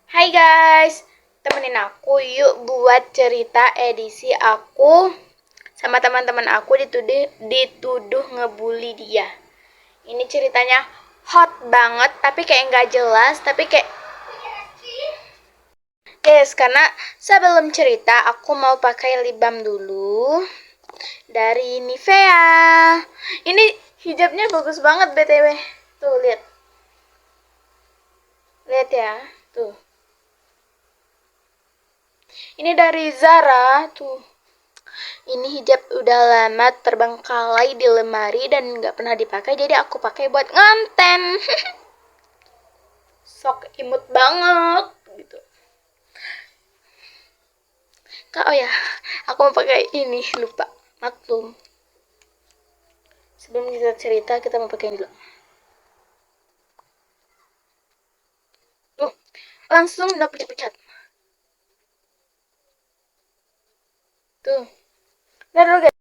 Hai guys, temenin aku yuk buat cerita edisi aku sama teman-teman aku dituduh ngebully dia. Ini ceritanya hot banget, tapi kayak nggak jelas, tapi kayak guys, karena sebelum cerita aku mau pakai lip balm dulu dari Nivea. Ini hijabnya bagus banget btw. Tuh lihat, lihat ya, tuh. Ini dari Zara, tuh. Ini hijab udah lama terbengkalai di lemari dan nggak pernah dipakai, jadi aku pakai buat nganten. Sok imut banget gitu. Kak, oh ya, aku mau pakai ini, lupa. Maklum. Sebelum kita cerita, kita mau pakai ini dulu. Tuh, langsung udah pecat-pecat. Tuh. Lihat dulu guys.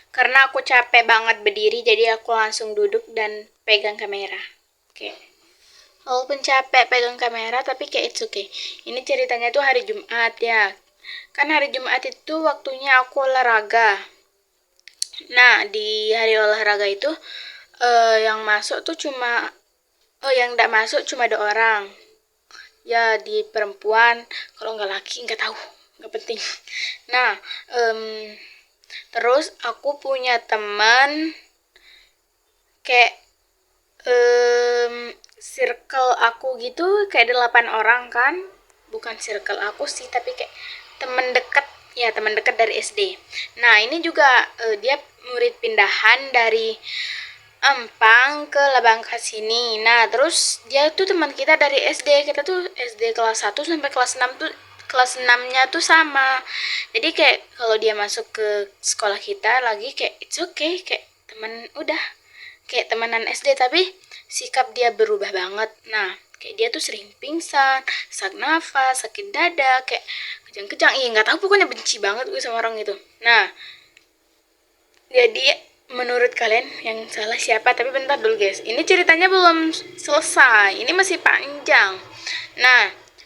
Karena aku capek banget berdiri, jadi aku langsung duduk dan pegang kamera. Oke. Walaupun capek pegang kamera, tapi kayak it's okay. Ini ceritanya tuh hari Jumat ya. Kan hari Jumat itu waktunya aku olahraga. Nah, di hari olahraga itu yang masuk tuh cuma yang nggak masuk cuma 2 orang. Ya di perempuan, kalau nggak laki nggak tahu, nggak penting. Nah, terus aku punya teman kayak circle aku gitu kayak 8 orang kan, bukan circle aku sih tapi kayak temen deket, ya teman dekat dari SD. Nah ini juga dia murid pindahan dari Empang ke Labangka sini. Nah terus dia tuh teman kita dari SD, kita tuh SD kelas 1 sampai kelas 6 tuh, kelas 6-nya tuh sama. Jadi kayak kalau dia masuk ke sekolah kita lagi kayak it's okay, kayak teman udah kayak temenan SD, tapi sikap dia berubah banget. Nah kayak dia tuh sering pingsan, sesak nafas, sakit dada, kayak kejang-kejang, iya nggak tahu, pokoknya benci banget gue sama orang itu. Nah jadi menurut kalian yang salah siapa? Tapi bentar dulu guys, ini ceritanya belum selesai, ini masih panjang. Nah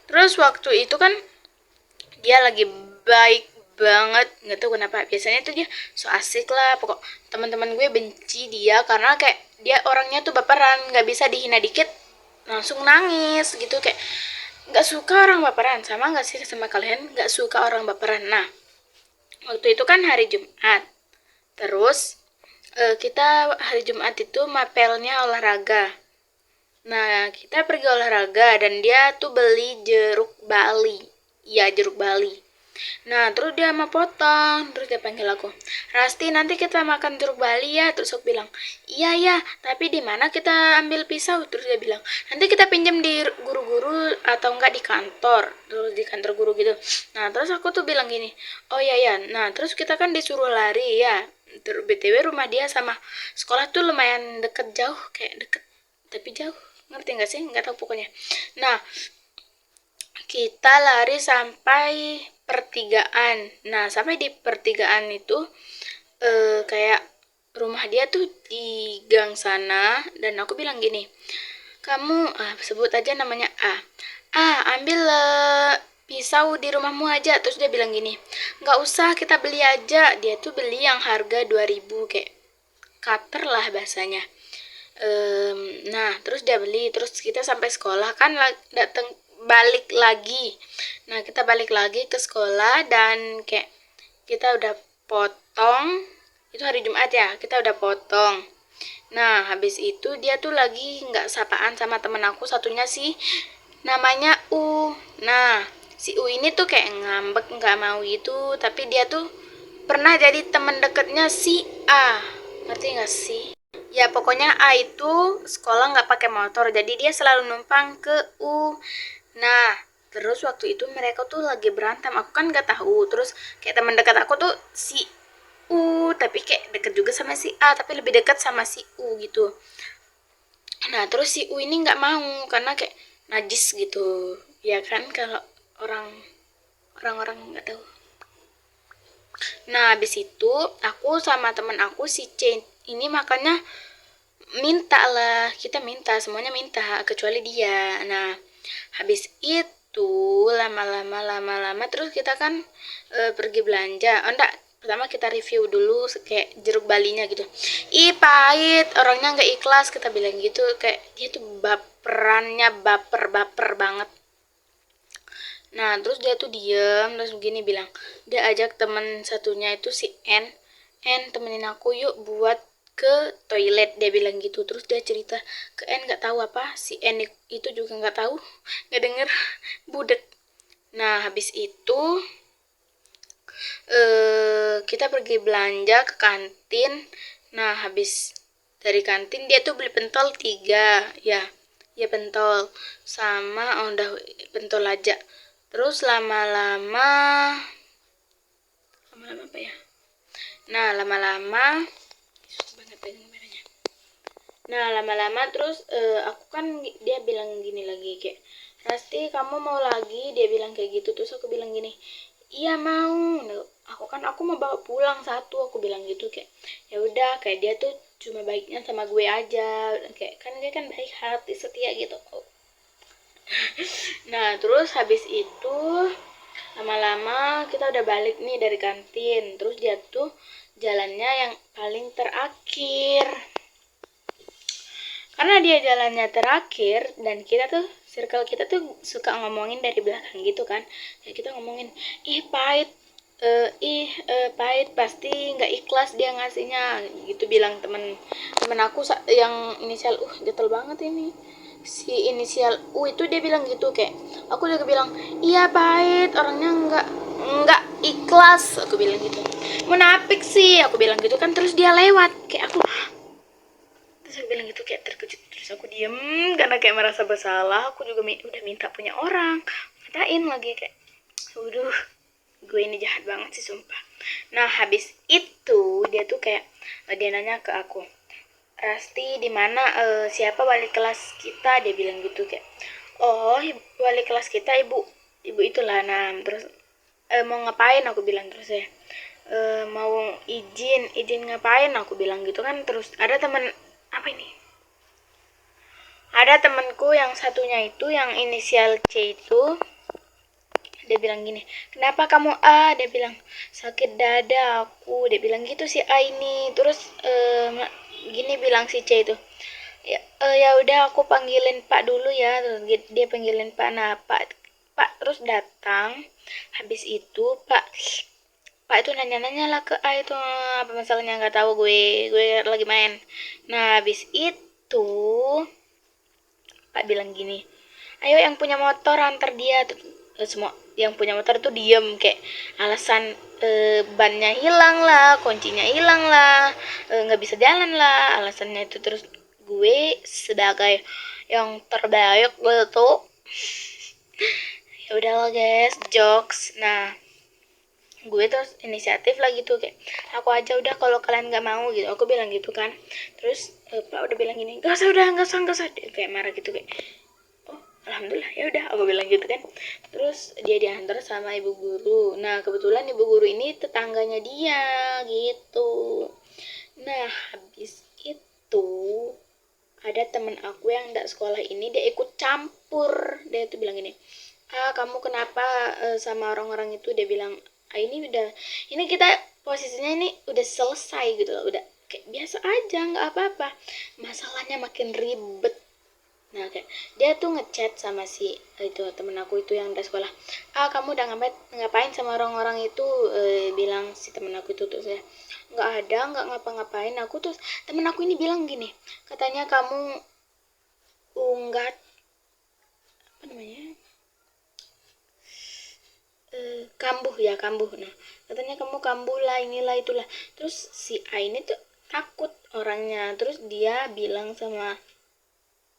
terus waktu itu kan dia lagi baik banget, nggak tahu kenapa, biasanya tuh dia so asik lah pokok. Teman-teman gue benci dia karena kayak dia orangnya tuh baperan, nggak bisa dihina dikit langsung nangis gitu, kayak nggak suka orang baperan. Sama nggak sih sama kalian nggak suka orang baperan? Nah waktu itu kan hari Jumat, terus kita hari Jumat itu mapelnya olahraga. Nah kita pergi olahraga dan dia tuh beli jeruk Bali, ya jeruk Bali. Nah terus dia mau potong, terus dia panggil aku, Rasti nanti kita makan jeruk Bali ya. Terus aku bilang iya ya, tapi di mana kita ambil pisau? Terus dia bilang nanti kita pinjam di guru-guru atau enggak di kantor, terus di kantor guru gitu. Nah terus aku tuh bilang gini, oh ya ya. Nah terus kita kan disuruh lari ya. Terus btw rumah dia sama sekolah tuh lumayan deket, jauh, kayak deket tapi jauh, ngerti nggak sih, nggak tahu pokoknya. Nah kita lari sampai pertigaan. Nah sampai di pertigaan itu kayak rumah dia tuh di gang sana, dan aku bilang gini, kamu sebut aja namanya ambil pisau di rumahmu aja. Terus dia bilang gini, nggak usah, kita beli aja. Dia tuh beli yang harga 2.000, kayak cutter lah bahasanya. Nah terus dia beli, terus kita sampai sekolah kan datang balik lagi. Nah kita balik lagi ke sekolah dan kayak kita udah potong, itu hari Jumat ya, kita udah potong. Nah habis itu dia tuh lagi nggak sapaan sama temen aku satunya sih, namanya U. Nah si U ini tuh kayak ngambek nggak mau itu, tapi dia tuh pernah jadi temen deketnya si A, ngerti nggak sih? Ya pokoknya A itu sekolah nggak pakai motor, jadi dia selalu numpang ke U. Nah terus waktu itu mereka tuh lagi berantem, aku kan nggak tahu. Terus kayak teman dekat aku tuh si U, tapi kayak deket juga sama si A, tapi lebih dekat sama si U gitu. Nah terus si U ini nggak mau karena kayak najis gitu, ya kan, kalau orang orang-orang nggak tahu. Nah habis itu aku sama teman aku si C ini makanya minta lah, kita minta, semuanya minta kecuali dia. Nah habis itu itu lama-lama terus kita kan pergi belanja. Oh enggak, pertama kita review dulu kayak jeruk balinya gitu. Ih pahit, orangnya nggak ikhlas, kita bilang gitu. Kayak dia tuh baperannya baper banget. Nah terus dia tuh diem terus begini bilang, dia ajak temen satunya itu si N temenin aku yuk buat ke toilet, dia bilang gitu. Terus dia cerita ke N, nggak tahu apa si N itu juga nggak tahu, nggak denger, budek. Nah habis itu kita pergi belanja ke kantin. Nah habis dari kantin dia tuh beli pentol 3 ya, ya pentol sama, oh udah pentol aja. Terus lama-lama apa ya, nah lama-lama susah banget pegang kameranya. Nah lama-lama terus aku kan, dia bilang gini lagi kayak, Rasti kamu mau lagi, dia bilang kayak gitu. Terus aku bilang gini, iya mau. Nah, aku mau bawa pulang satu, aku bilang gitu. Kayak ya udah, kayak dia tuh cuma baiknya sama gue aja, kayak kan dia kan baik hati setia gitu. Nah terus habis itu lama-lama kita udah balik nih dari kantin. Terus dia tuh jalannya yang paling terakhir, karena dia jalannya terakhir dan kita tuh circle kita tuh suka ngomongin dari belakang gitu kan. Ya kita ngomongin, ih pahit, pahit pasti nggak ikhlas dia ngasihnya gitu, bilang temen aku yang inisial gatel banget ini, si inisial U itu dia bilang gitu. Kayak aku juga bilang, iya pahit, orangnya nggak ikhlas, aku bilang gitu. Munafik sih, aku bilang gitu kan. Terus dia lewat, kayak terus aku bilang gitu kayak terkejut. Terus aku diem karena kayak merasa bersalah. Aku juga udah minta punya orang, ngatain lagi kayak, waduh gue ini jahat banget sih sumpah. Nah habis itu dia tuh kayak dia nanya ke aku, Rasti di mana, siapa wali kelas kita, dia bilang gitu. Kayak oh wali kelas kita ibu itulah. Nah terus mau ngapain, aku bilang. Terus ya mau izin ngapain, aku bilang gitu kan. Terus ada teman apa ini, ada temanku yang satunya itu yang inisial C itu, dia bilang gini, kenapa kamu A, dia bilang sakit dada aku, dia bilang gitu si A ini. Terus gini bilang si C itu, ya udah aku panggilin Pak dulu ya. Terus dia panggilin Pak. Nah Pak terus datang. Habis itu Pak itu nanya-nanya lah ke A itu apa masalahnya, nggak tahu, gue lagi main. Nah habis itu Pak bilang gini, ayo yang punya motor antar dia. Semua yang punya motor tuh diem kayak alasan bannya hilang lah, kuncinya hilang lah, nggak bisa jalan lah alasannya itu. Terus gue sebagai yang terbaik gitu, ya udahlah guys, jokes. Nah gue terus inisiatif lagi tuh kayak, aku aja udah kalau kalian nggak mau gitu, aku bilang gitu kan. Terus Pak udah bilang gini, nggak usah, udah nggak usah, kayak marah gitu. Kayak oh alhamdulillah ya udah, aku bilang gitu kan. Terus dia diantar sama ibu guru. Nah kebetulan ibu guru ini tetangganya dia gitu. Nah habis itu ada temen aku yang nggak sekolah ini, dia ikut campur. Dia tuh bilang gini, kamu kenapa sama orang-orang itu, dia bilang, ini kita posisinya ini udah selesai gitu loh, udah kayak biasa aja, nggak apa-apa, masalahnya makin ribet. Nah kayak dia tuh ngechat sama si itu temen aku itu yang udah sekolah, kamu udah ngapain sama orang-orang itu, bilang si temen aku itu. Terus ya nggak ngapa-ngapain aku. Terus temen aku ini bilang gini, katanya kamu unggat apa namanya, kambuh. Nah katanya kamu kambuh lah, inilah itulah. Terus si A ini tuh takut orangnya. Terus dia bilang sama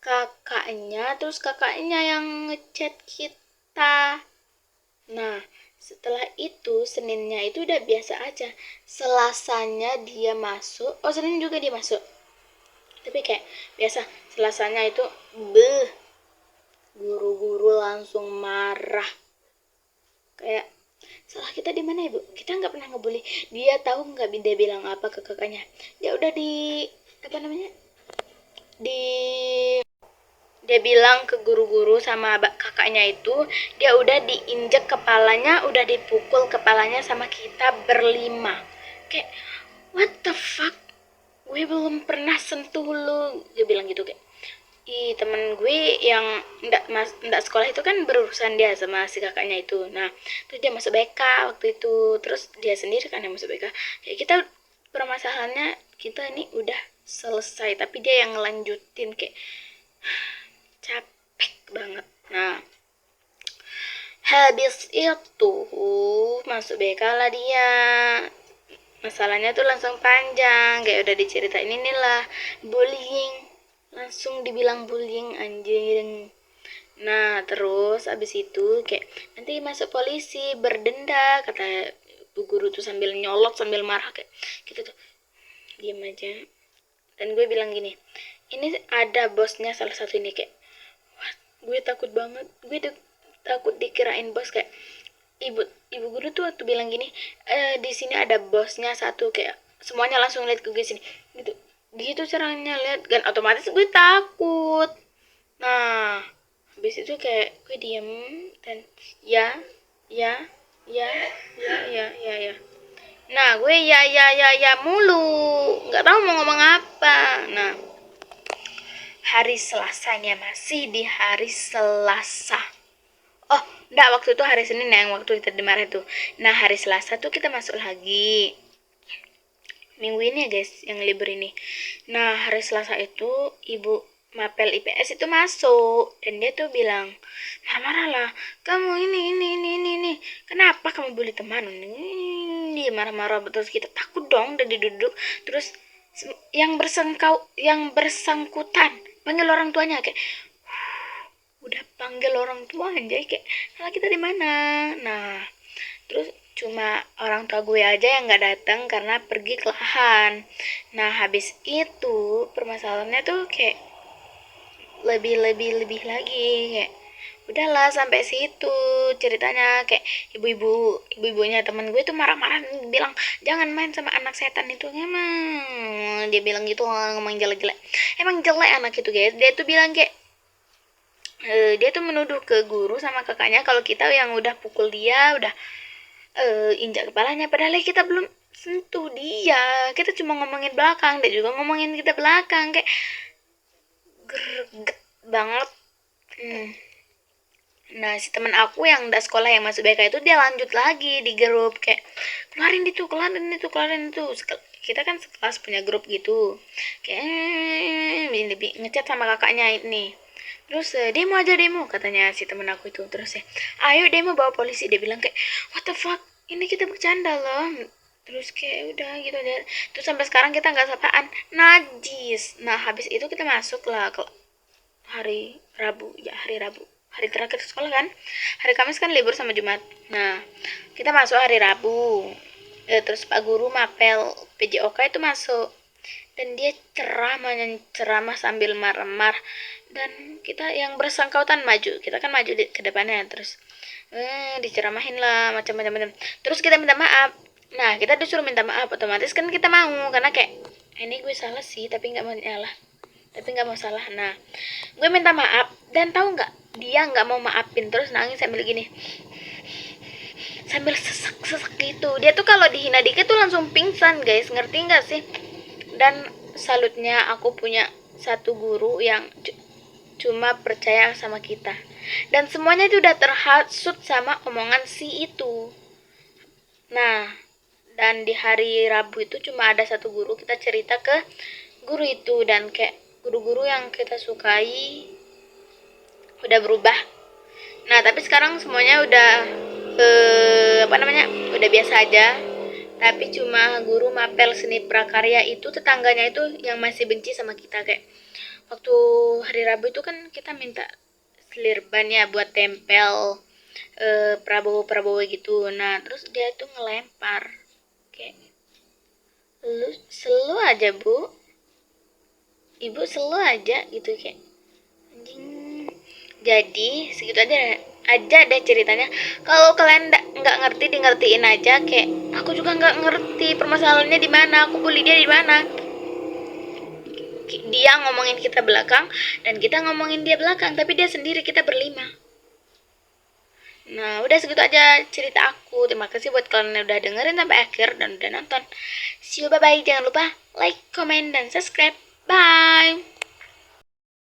kakaknya, terus kakaknya yang ngechat kita. Nah setelah itu Seninnya itu udah biasa aja. Selasanya dia masuk, Senin juga dia masuk, tapi kayak biasa. Selasanya itu guru-guru langsung marah. Kayak salah kita di mana ibu, kita nggak pernah ngebully dia, tahu nggak dia bilang apa ke kakaknya, dia udah di apa namanya, di Dia bilang ke guru-guru sama kakaknya itu, dia udah diinjek kepalanya, udah dipukul kepalanya sama kita berlima. Kayak, what the fuck? Gue belum pernah sentuh lu. Dia bilang gitu kayak. Temen gue yang ndak sekolah itu kan berurusan dia sama si kakaknya itu. Nah, terus dia masuk BK waktu itu. Terus dia sendiri kan yang masuk BK. Kayak kita permasalahannya kita ini udah selesai, tapi dia yang ngelanjutin kayak capek banget. Nah, habis itu masuk BK lah dia. Masalahnya tuh langsung panjang, kayak udah diceritain inilah bullying, langsung dibilang bullying anjing. Nah terus abis itu kayak nanti masuk polisi berdenda, kata bu guru tuh sambil nyolot sambil marah kayak gitu tuh, diam aja. Dan gue bilang gini, ini ada bosnya salah satu ini kayak, wah gue takut banget, gue takut dikirain bos. Kayak ibu ibu guru tuh waktu bilang gini, di sini ada bosnya satu, kayak semuanya langsung lihat ke gue sini gitu gitu caranya lihat kan, otomatis gue takut. Nah habis itu kayak gue diem dan ya ya ya ya. Nah gue ya mulu, nggak tahu mau ngomong apa. Nah hari Selasanya, masih di hari Selasa. Oh, enggak, waktu itu hari Senin yang waktu kita dimarahin tuh. Nah, hari Selasa tuh kita masuk lagi. Minggu ini ya guys, yang libur ini. Nah, hari Selasa itu ibu mapel IPS itu masuk dan dia tuh bilang, marah-marah lah, kamu ini, kenapa kamu bully teman? Dia marah-marah, terus kita takut dong dan diduduk. Terus yang bersangkutan panggil orang tuanya kayak, udah panggil orang tua aja kayak salah kita di mana. Nah terus cuma orang tua gue aja yang nggak datang karena pergi ke lahan. Nah habis itu permasalahannya tuh kayak lebih lagi kayak udahlah sampai situ ceritanya. Kayak ibunya teman gue tuh marah-marah bilang jangan main sama anak setan itu. Emang dia bilang gitu, ngomong jelek-jelek, emang jelek anak itu guys. Dia tuh bilang kayak dia tuh menuduh ke guru sama kakaknya kalau kita yang udah pukul dia, udah injak kepalanya, padahal kita belum sentuh dia, kita cuma ngomongin belakang, dia juga ngomongin kita belakang, kayak greget banget. Nah si teman aku yang udah sekolah yang masuk BK itu dia lanjut lagi di grup kayak keluarin itu. Kita kan sekelas punya grup gitu, kayak lebih ngechat sama kakaknya ini. Terus demo aja demo katanya si temen aku itu. Terus ya ayo demo bawa polisi, dia bilang kayak what the fuck, ini kita bercanda loh. Terus kayak udah gitu deh. Terus sampai sekarang kita nggak sapaan, najis. Nah habis itu kita masuk lah ke hari Rabu, hari terakhir sekolah kan. Hari Kamis kan libur sama Jumat. Nah kita masuk hari Rabu. Terus Pak Guru mapel PJOK itu masuk dan dia ceramah sambil marah-marah, dan kita yang bersangkutan maju, kita kan maju ke depannya. Terus diceramahin lah macam-macam. Terus kita minta maaf. Nah kita disuruh minta maaf, otomatis kan kita mau karena kayak ini gue salah sih tapi nggak mau salah. Nah gue minta maaf dan tahu nggak, dia nggak mau maafin, terus nangis sambil gini, sambil sesak gitu. Dia tuh kalau dihina dikit tuh langsung pingsan guys, ngerti nggak sih? Dan salutnya aku punya satu guru yang cuma percaya sama kita, dan semuanya itu udah terhasut sama omongan si itu. Nah dan di hari Rabu itu cuma ada satu guru, kita cerita ke guru itu, dan kayak guru-guru yang kita sukai udah berubah. Nah tapi sekarang semuanya udah udah biasa aja. Tapi cuma guru mapel seni prakarya itu, tetangganya itu yang masih benci sama kita. Kayak waktu hari Rabu itu kan kita minta selirban ya buat tempel Prabowo gitu. Nah terus dia tuh ngelempar kayak, lu selu aja bu, ibu selu aja gitu, kayak anjing. Jadi segitu aja deh ceritanya. Kalau kalian nggak ngerti, di ngertiin aja. Kayak aku juga nggak ngerti permasalahannya di mana, aku bully dia di mana. dia ngomongin kita belakang dan kita ngomongin dia belakang, tapi dia sendiri, kita berlima. Nah, udah segitu aja cerita aku. Terima kasih buat kalian yang udah dengerin sampai akhir dan udah nonton. See you, bye-bye. Jangan lupa like, comment, dan subscribe. Bye!